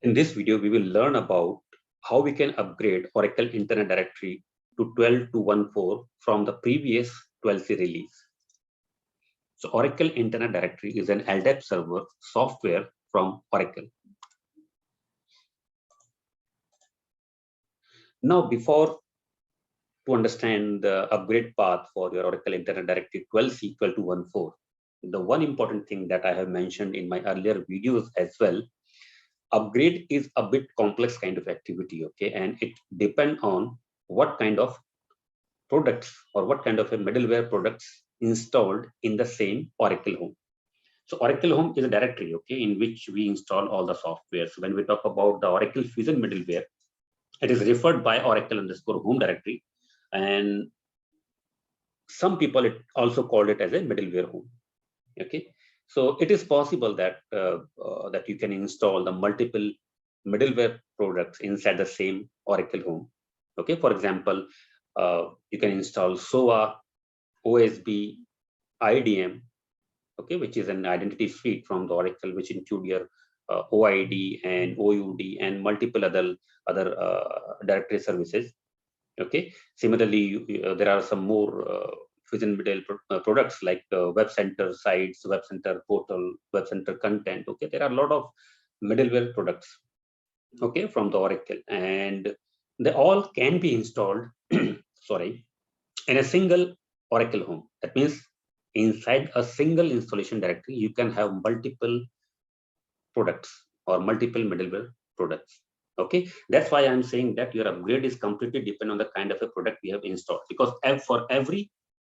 In this video, we will learn about how we can upgrade Oracle Internet Directory to 12.214 from the previous 12c release. So Oracle Internet Directory is an LDAP server software from Oracle. Now, before to understand the upgrade path for your Oracle Internet Directory 12c 12.214, the one important thing that I have mentioned in my earlier videos as well, upgrade is a bit complex kind of activity, okay, and it depends on what kind of products or what kind of a middleware products installed in the same Oracle home. So Oracle home is a directory, okay, in which we install all the software. So when we talk about the Oracle Fusion middleware, it is referred by Oracle_home directory, and some people also called it as a middleware home. Okay, so it is possible that that you can install the multiple middleware products inside the same Oracle home. Okay, for example, you can install SOA, OSB, IDM, okay, which is an identity suite from the Oracle, which include your OID and OUD and multiple other directory services. Okay, similarly, there are some more Fusion middle products like Web Center sites, Web Center portal, Web Center content. Okay, there are a lot of middleware products, okay, from the Oracle, and they all can be installed sorry, in a single Oracle home. That means inside a single installation directory, you can have multiple products or multiple middleware products. Okay, that's why I'm saying that your upgrade is completely dependent on the kind of a product we have installed, because for every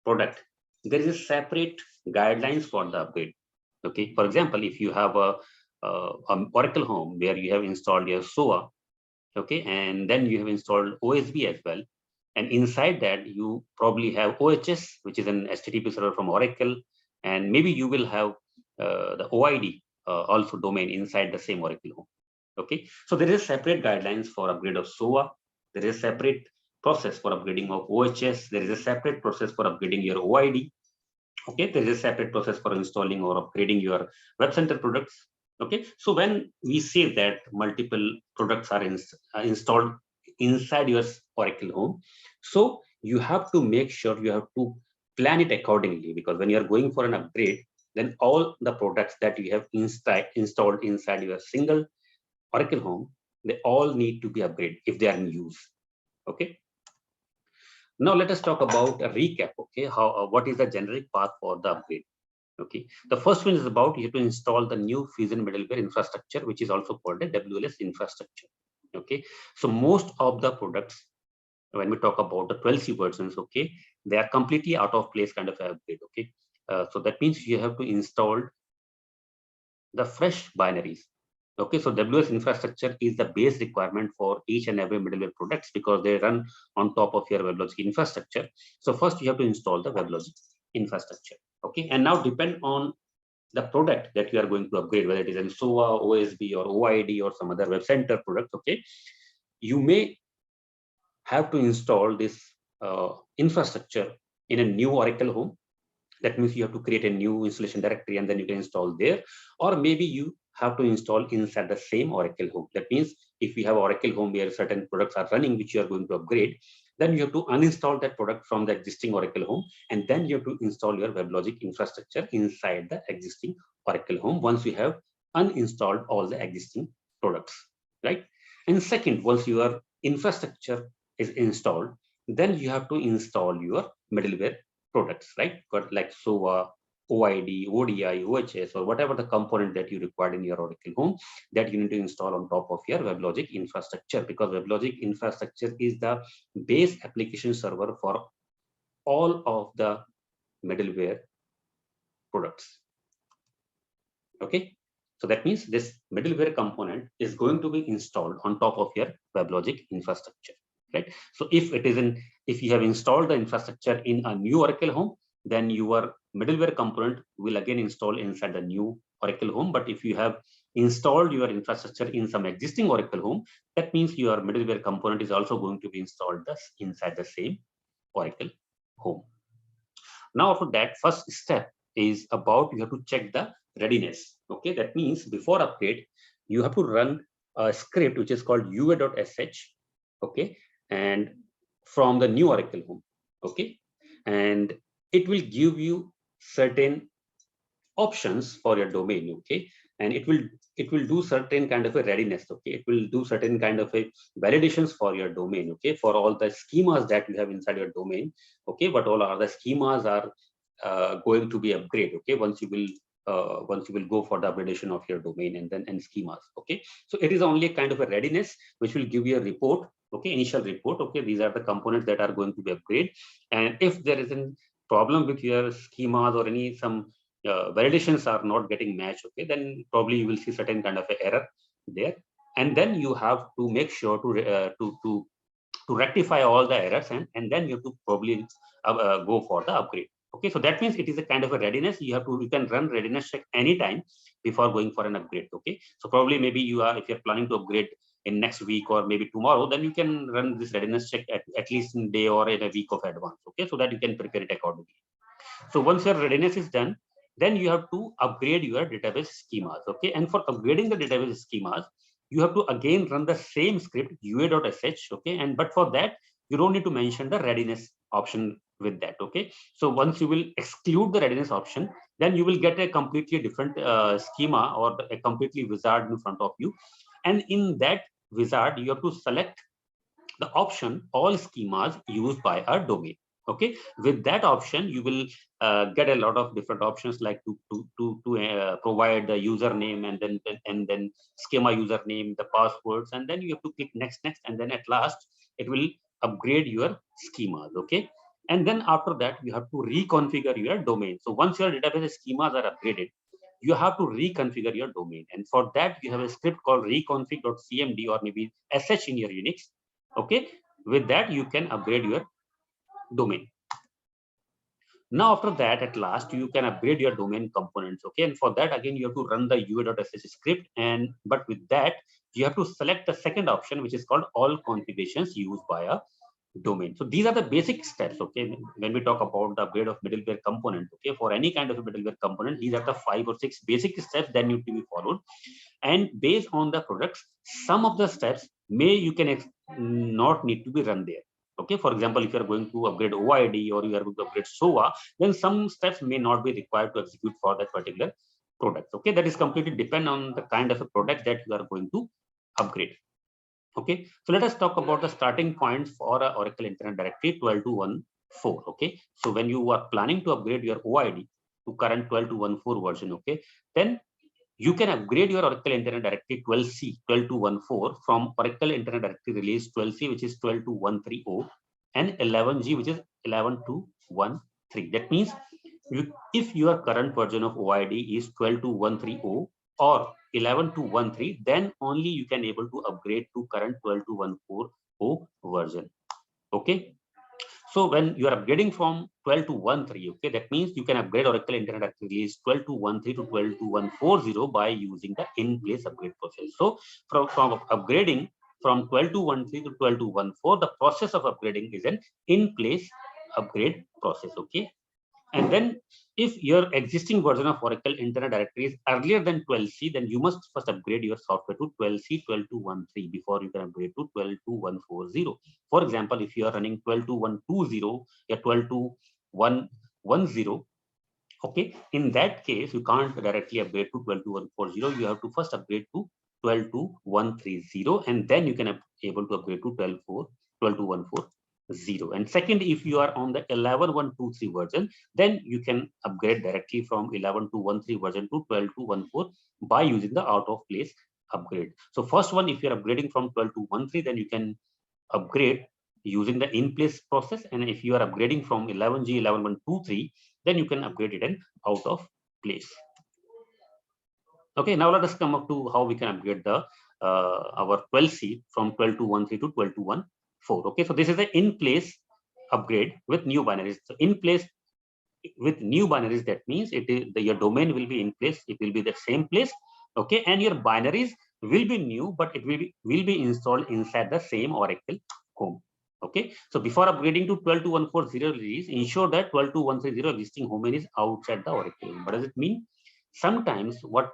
product there is a separate guidelines for the upgrade. Okay, for example, if you have a Oracle home where you have installed your SOA, okay, and then you have installed OSB as well, and inside that you probably have OHS, which is an HTTP server from Oracle, and maybe you will have the OID also domain inside the same Oracle home. Okay, so there is separate guidelines for upgrade of SOA. There is a separate process for upgrading of OHS. There is a separate process for upgrading your OID. Okay, there is a separate process for installing or upgrading your Web Center products. Okay, so when we say that multiple products are installed inside your Oracle home, so you have to make sure you have to plan it accordingly, because when you are going for an upgrade, then all the products that you have installed inside your single Oracle home, they all need to be upgraded if they are in use. Okay, now let us talk about a recap. Okay, how what is the generic path for the upgrade? Okay, the first one is about you have to install the new Fusion middleware infrastructure, which is also called a WLS infrastructure. Okay, so most of the products, when we talk about the 12c versions, okay, they are completely out of place kind of upgrade. Okay, so that means you have to install the fresh binaries. Okay, so WS infrastructure is the base requirement for each and every middleware products, because they run on top of your Weblogic infrastructure. So first you have to install the Weblogic infrastructure. Okay, and now depend on the product that you are going to upgrade, whether it is in SOA, OSB, or OID, or some other Web Center product. Okay, you may have to install this infrastructure in a new Oracle home. That means you have to create a new installation directory and then you can install there, or maybe you have to install inside the same Oracle home. That means if you have Oracle home where certain products are running which you are going to upgrade, then you have to uninstall that product from the existing Oracle home, and then you have to install your Weblogic infrastructure inside the existing Oracle home once you have uninstalled all the existing products, right? And second, once your infrastructure is installed, then you have to install your middleware products, right? But like SOA, OID, ODI, OHS, or whatever the component that you require in your Oracle home, that you need to install on top of your Weblogic infrastructure, because Weblogic infrastructure is the base application server for all of the middleware products. Okay, so that means this middleware component is going to be installed on top of your Weblogic infrastructure, right? So if you have installed the infrastructure in a new Oracle home, then your middleware component will again install inside the new Oracle home. But if you have installed your infrastructure in some existing Oracle home, that means your middleware component is also going to be installed inside the same Oracle home. Now for that, first step is about you have to check the readiness. Okay, that means before upgrade, you have to run a script which is called ua.sh, okay, and from the new Oracle home, okay, and it will give you certain options for your domain, okay, and it will do certain kind of a readiness, okay, it will do certain kind of a validations for your domain, okay, for all the schemas that you have inside your domain, okay, but all other schemas are going to be upgraded, okay, once you will go for the upgradation of your domain and schemas, okay. So it is only a kind of a readiness which will give you a report, okay, initial report, okay, these are the components that are going to be upgraded, and if there is a problem with your schemas or any some validations are not getting matched, okay, then probably you will see certain kind of a error there, and then you have to make sure to rectify all the errors, and then you have to probably go for the upgrade, okay. So that means it is a kind of a readiness. You can run readiness check anytime before going for an upgrade, okay. So probably maybe if you're planning to upgrade in next week or maybe tomorrow, then you can run this readiness check at least in a day or in a week of advance, okay, so that you can prepare it accordingly. So once your readiness is done, then you have to upgrade your database schemas, okay. And for upgrading the database schemas, you have to again run the same script ua.sh, okay, and but for that you don't need to mention the readiness option with that, okay. So once you will exclude the readiness option, then you will get a completely different schema or a completely wizard in front of you, and in that wizard you have to select the option all schemas used by our domain, okay. With that option you will get a lot of different options, like to provide the username and then schema username, the passwords, and then you have to click next, and then at last it will upgrade your schemas, okay. And then after that you have to reconfigure your domain. So once your database schemas are upgraded, you have to reconfigure your domain, and for that you have a script called reconfig.cmd or maybe sh in your Unix, okay. With that you can upgrade your domain. Now after that, at last you can upgrade your domain components, okay, and for that again you have to run the ua.sh script, and but with that you have to select the second option, which is called all configurations used by a domain. So these are the basic steps, okay, when we talk about the upgrade of middleware component, okay. For any kind of a middleware component, these are the 5 or 6 basic steps that need to be followed, and based on the products, some of the steps you can not need to be run there, okay. For example, if you are going to upgrade OID or you are going to upgrade SOA, then some steps may not be required to execute for that particular product, okay. That is completely depend on the kind of a product that you are going to upgrade, okay. So let us talk about the starting points for Oracle Internet Directory 12.2.1.4, okay. So when you are planning to upgrade your OID to current 12.2.1.4 version, okay, then you can upgrade your Oracle Internet Directory 12c 12.2.1.4 from Oracle Internet Directory release 12c, which is 12.2.1.3.0, and 11g, which is 11.2.1.3. That means if your current version of OID is 12.2.1.3.0 or 11.2.1.3, then only you can able to upgrade to current 12.2.1.4.0 version, okay. So when you are upgrading from 12.2.1.3, okay, that means you can upgrade Oracle Internet Directory release 12.2.1.3 to 12.2.1.4.0 by using the in-place upgrade process. So from upgrading from 12.2.1.3 to 12.2.1.4, the process of upgrading is an in-place upgrade process, okay. And then if your existing version of Oracle Internet Directory is earlier than 12c, then you must first upgrade your software to 12c 12.2.1.3 before you can upgrade to 12.2.1.4.0. For example, if you are running 12.2.1.2.0 or 12.2.1.1.0, okay, in that case you can't directly upgrade to 12.2.1.4.0. You have to first upgrade to 12.2.1.3.0, and then you can able to upgrade to 12.2.1.4.0. And second, if you are on the 11.1.2.3 version, then you can upgrade directly from 11.2.1.3 version to 12.2.1.4 by using the out of place upgrade. So first one, if you're upgrading from 12.2.1.3, then you can upgrade using the in place process, and if you are upgrading from 11g 11.1.2.3, then you can upgrade it in out of place. Okay, now let us come up to how we can upgrade the our 12c from 12.2.1.3 to 12.2.1.4. Okay, so this is the in place upgrade with new binaries. So in place with new binaries, that means it is your domain will be in place, it will be the same place, okay, and your binaries will be new, but it will be installed inside the same Oracle home. Okay, so before upgrading to 12.2.1.4.0 release, ensure that 12.2.1.3.0 existing domain is outside the Oracle home. What does it mean? Sometimes what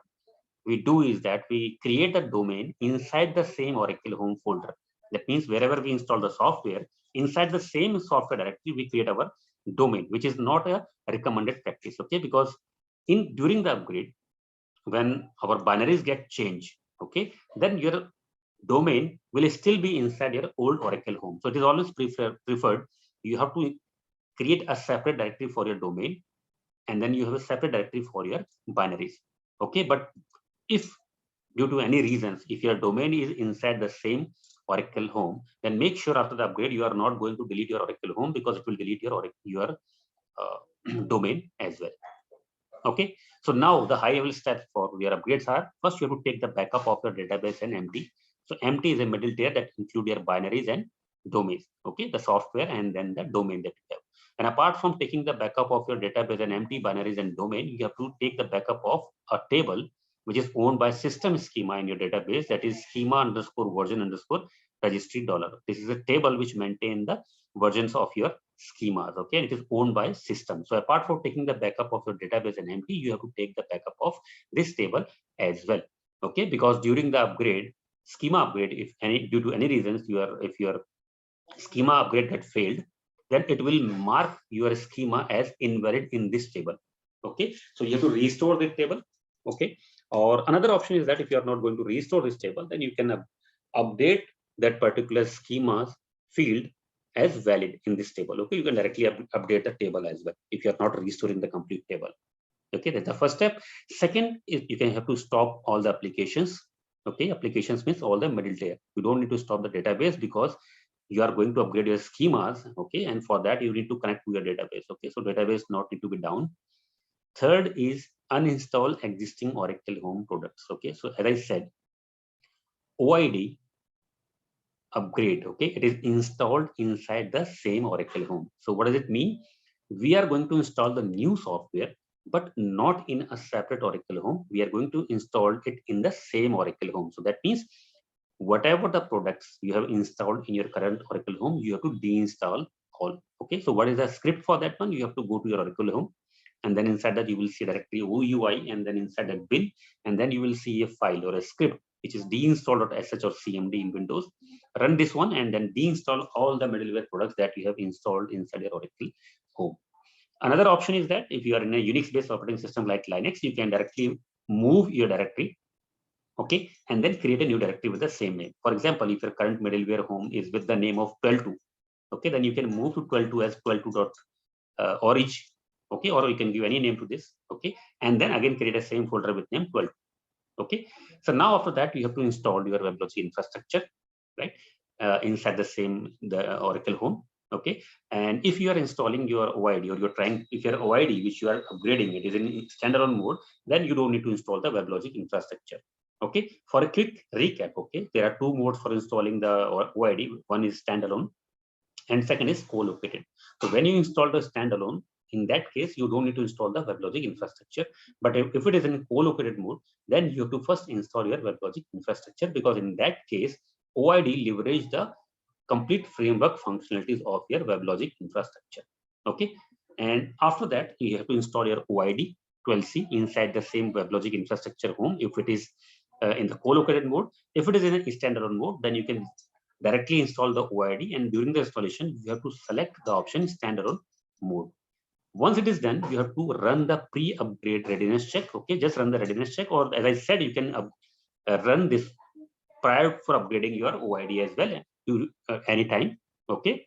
we do is that we create a domain inside the same Oracle home folder. That means wherever we install the software, inside the same software directory, we create our domain, which is not a recommended practice. Okay, because during the upgrade, when our binaries get changed, okay, then your domain will still be inside your old Oracle home. So it is always preferred you have to create a separate directory for your domain, and then you have a separate directory for your binaries. Okay, but if due to any reasons, if your domain is inside the same Oracle home, then make sure after the upgrade you are not going to delete your Oracle home, because it will delete your domain as well. Okay, so now the high level steps for your upgrades are: first you have to take the backup of your database and empty. So empty is a middle tier that include your binaries and domains, okay, the software and then the domain that you have. And apart from taking the backup of your database and empty binaries and domain, you have to take the backup of a table which is owned by system schema in your database, that is schema underscore version underscore registry dollar. This is a table which maintains the versions of your schemas, okay, and it is owned by system. So apart from taking the backup of your database and empty, you have to take the backup of this table as well, okay, because during the upgrade, schema upgrade, if any due to any reasons if your schema upgrade that failed, then it will mark your schema as invalid in this table. Okay, so you have to restore this table. Okay, or another option is that if you are not going to restore this table, then you can update that particular schema's field as valid in this table. Okay, you can directly update the table as well if you are not restoring the complete table. Okay, that's the first step. Second is you can have to stop all the applications. Okay, applications means all the middle tier. You don't need to stop the database because you are going to upgrade your schemas. Okay, and for that you need to connect to your database. Okay, so database not need to be down. Third is uninstall existing Oracle home products. Okay, so as I said, OID upgrade, okay, it is installed inside the same Oracle home. So what does it mean? We are going to install the new software, but not in a separate Oracle home. We are going to install it in the same Oracle home. So that means whatever the products you have installed in your current Oracle home, you have to deinstall all. Okay, so what is the script for that one? You have to go to your Oracle home, and then inside that you will see directory OUI, and then inside that bin, and then you will see a file or a script which is deinstall.sh or cmd in Windows. Run this one and then deinstall all the middleware products that you have installed inside your Oracle home. Another option is that if you are in a Unix-based operating system like Linux, you can directly move your directory, okay, and then create a new directory with the same name. For example, if your current middleware home is with the name of 12.2, okay, then you can move to 12.2 as 12.2.org, okay, or you can give any name to this, okay, and then again create a same folder with name 12. Okay, so now after that you have to install your Weblogic infrastructure, right, inside the Oracle home. Okay, and if you are installing your OID, or you're trying, if your OID which you are upgrading it is in standalone mode, then you don't need to install the Weblogic infrastructure. Okay, for a quick recap, okay, there are two modes for installing the OID. One is standalone and second is co-located. So when you install the standalone, in that case, you don't need to install the Weblogic infrastructure. But if it is in co-located mode, then you have to first install your Weblogic infrastructure, because in that case, OID leverage the complete framework functionalities of your Weblogic infrastructure. Okay, and after that, you have to install your OID 12c inside the same Weblogic infrastructure home if it is in the co-located mode. If it is in a standalone mode, then you can directly install the OID, and during the installation, you have to select the option standalone mode. Once it is done, you have to run the pre-upgrade readiness check. Okay, just run the readiness check, or as I said, you can run this prior for upgrading your OID as well to anytime. Okay,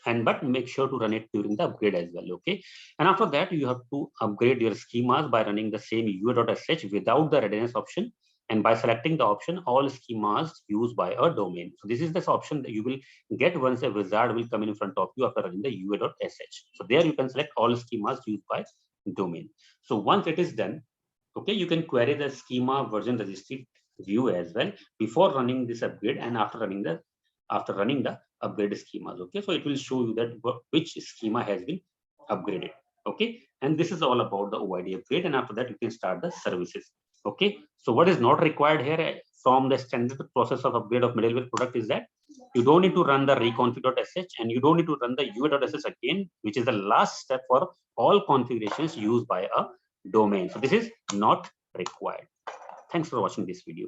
and but make sure to run it during the upgrade as well. Okay, and after that, you have to upgrade your schemas by running the same ua.sh without the readiness option, and by selecting the option all schemas used by a domain. So this is this option that you will get once a wizard will come in front of you after running the ua.sh. So there you can select all schemas used by domain. So once it is done, okay, you can query the schema version registry view as well before running this upgrade and after running the upgrade schemas. Okay, so it will show you that which schema has been upgraded. Okay, and this is all about the OID upgrade, and after that you can start the services. Okay, so what is not required here from the standard process of upgrade of middleware product is that you don't need to run the reconfig.sh, and you don't need to run the ua.sh again, which is the last step for all configurations used by a domain. So this is not required. Thanks for watching this video.